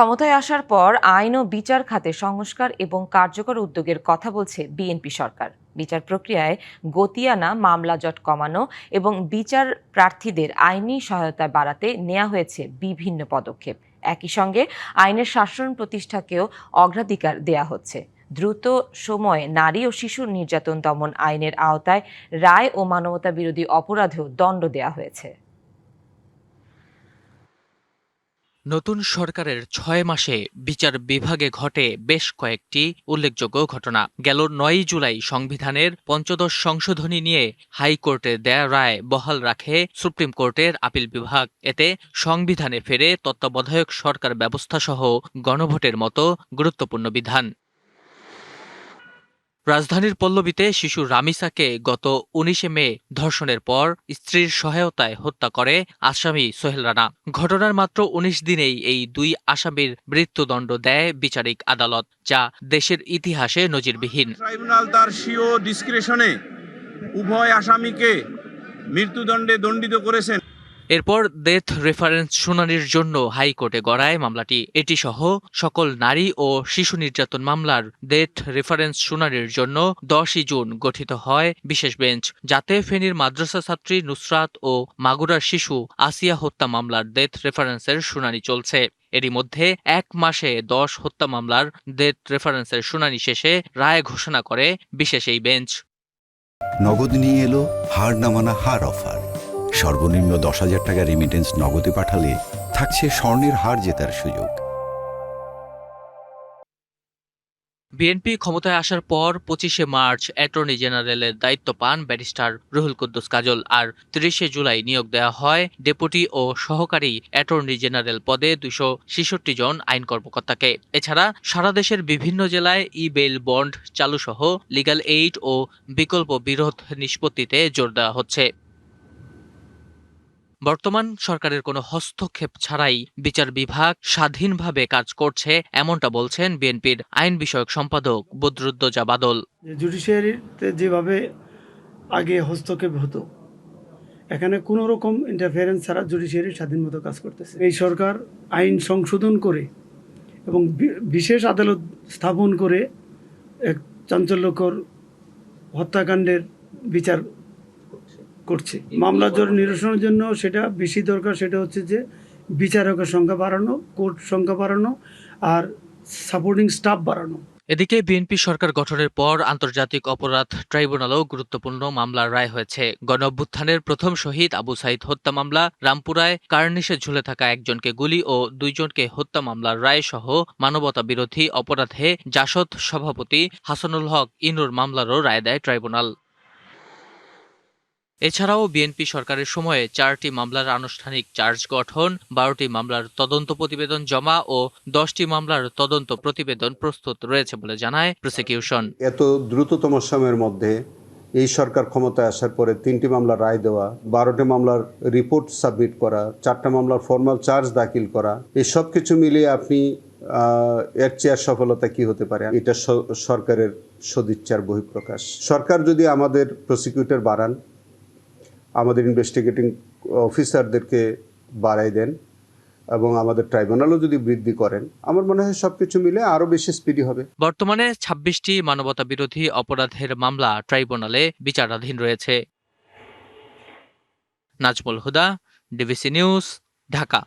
ক্ষমতায় আসার পর আইন ও বিচার খাতে সংস্কার এবং কার্যকর উদ্যোগের কথা বলছে বিএনপি সরকার। বিচার প্রক্রিয়ায় গতি আনা, মামলা জট কমানো এবং বিচার প্রার্থীদের আইনি সহায়তা বাড়াতে নেওয়া হয়েছে বিভিন্ন পদক্ষেপ। একই সঙ্গে আইনের শাসন প্রতিষ্ঠাকেও অগ্রাধিকার দেয়া হচ্ছে। দ্রুত সময়ে নারী ও শিশু নির্যাতন দমন আইনের আওতায় রায় ও মানবতা বিরোধী অপরাধেও দণ্ড দেয়া হয়েছে। নতুন সরকারের ৬ মাসে বিচার বিভাগে ঘটে বেশ কয়েকটি উল্লেখযোগ্য ঘটনা। গেল ৯ জুলাই সংবিধানের ৫০ সংশোধনী নিয়ে হাইকোর্টের দেয়া রায় বহাল রাখে সুপ্রিম কোর্টের আপিল বিভাগ। এতে সংবিধানে ফেরে তত্ত্বাবধায়ক সরকার ব্যবস্থাসহ গণভোটের মতো গুরুত্বপূর্ণ বিধান। রাজধানীর পল্লবীতে শিশু রামিসাকে গত ১৯ মে ধর্ষণের পর স্ত্রীর সহায়তায় হত্যা করে আসামি সোহেল রানা। ঘটনার মাত্র ১৯ দিনেই এই দুই আসামির মৃত্যুদণ্ড দেয় বিচারিক আদালত, যা দেশের ইতিহাসে নজিরবিহীন। ট্রাইব্যুনাল তার স্বীয় ডিসক্রিশনে উভয় আসামিকে মৃত্যুদণ্ডে দণ্ডিত করেছেন। এরপর ডেথ রেফারেন্স শুনানির জন্য হাইকোর্টে গড়ায় মামলাটি। এটি সহ সকল নারী ও শিশু নির্যাতন মামলার ডেথ রেফারেন্স শুনানির জন্য ১০ই জুন গঠিত হয় বিশেষ বেঞ্চ, যাতে ফেনীর মাদ্রাসা ছাত্রী নুসরাত ও মাগুরার শিশু আসিয়া হত্যা মামলার ডেথ রেফারেন্সের শুনানি চলছে। এরই মধ্যে ১ মাসে ১০ হত্যা মামলার ডেথ রেফারেন্সের শুনানি শেষে রায় ঘোষণা করে বিশেষ এই বেঞ্চ। নগদ নিয়ে এলো হার না মানা হার অফার। সর্বনিম্ন ১০,০০০ টাকা রেমিটেন্স নগদে পাঠালে থাকছে স্বর্ণের হার জেতার সুযোগ। বিএনপি ক্ষমতায় আসার পর ২৫শে মার্চ অ্যাটর্নি জেনারেলের দায়িত্ব পান ব্যারিস্টার রুহুল কুদ্দুস কাজল, আর ৩০শে জুলাই নিয়োগ দেওয়া হয় ডেপুটি ও সহকারী অ্যাটর্নি জেনারেল পদে ২৬৬ জন আইন কর্মকর্তাকে। এছাড়া সারা দেশের বিভিন্ন জেলায় ই বেইল বন্ড চালুসহ লিগ্যাল এইড ও বিকল্প বিরোধ নিষ্পত্তিতে জোর দেওয়া হচ্ছে। বর্তমান সরকারের কোনো হস্তক্ষেপ ছাড়াই বিচার বিভাগ স্বাধীনভাবে কাজ করছে, এমনটা বলছেন বিএনপির আইন বিষয়ক সম্পাদক বদরুদ্দোজা বাদল। জুডিশিয়ারিতে যেভাবে আগে হস্তক্ষেপ হতো, এখানে কোনো রকম ইন্টারফারেন্স ছাড়া জুডিশিয়ারি স্বাধীন মতো কাজ করতেছে। এই সরকার আইন সংশোধন করে এবং বিশেষ আদালত স্থাপন করে এক চাঞ্চল্যকর হত্যাকাণ্ডের বিচার করছে। মামলা জট নিরসনের জন্য সেটা বেশি দরকার, সেটা হচ্ছে যে বিচারকের সংখ্যা বাড়ানো, কোর্ট সংখ্যা বাড়ানো আর সাপোর্টিং স্টাফ বাড়ানো। এদিকে বিএনপি সরকার গঠনের পর আন্তর্জাতিক অপরাধ ট্রাইব্যুনালেও গুরুত্বপূর্ণ মামলার রায় হয়েছে। গণঅভ্যুত্থানের প্রথম শহীদ আবু সাইদ হত্যা মামলা, রামপুরায় কার্নিশে ঝুলে থাকা একজনকে গুলি ও ২ জনকে হত্যা মামলার রায় সহ মানবতা বিরোধী অপরাধে জাসদ সভাপতি হাসানুল হক ইনুর মামলারও রায় দেয় ট্রাইব্যুনাল। এছাড়াও বিএনপি সরকারের সময়ে ৪টি মামলার আনুষ্ঠানিক চার্জ গঠন, ১২টি মামলার তদন্ত প্রতিবেদন জমা ও ১০টি মামলার তদন্ত প্রতিবেদন প্রস্তুত রয়েছে বলে জানায় প্রসিকিউশন। এত দ্রুততম সময়ের মধ্যে এই সরকার ক্ষমতায় আসার পরে ৩টি মামলার রায় দেওয়া, ১২টি মামলার রিপোর্ট সাবমিট করা, ৪টা মামলার ফর্মাল চার্জ দাখিল করা, এই সব কিছু মিলিয়ে আপনি এর চেয়ে সফলতা কি হতে পারে? এটা সরকারের সদিচ্ছার বহিঃপ্রকাশ। সরকার যদি আমাদের প্রসিকিউটর বাড়ান, আমাদের ইনভেস্টিগেটিং অফিসারদেরকে বাড়াই দেন এবং আমাদের ট্রাইব্যুনালও যদি বৃদ্ধি করেন, আমার মনে হয় সবকিছু মিলে আরো বেশি স্পিডি হবে। বর্তমানে ২৬টি মানবতা বিরোধী অপরাধের মামলা ট্রাইব্যুনালে বিচারাধীন রয়েছে। নাজমুল হুদা, ডিবিসি নিউজ, ঢাকা।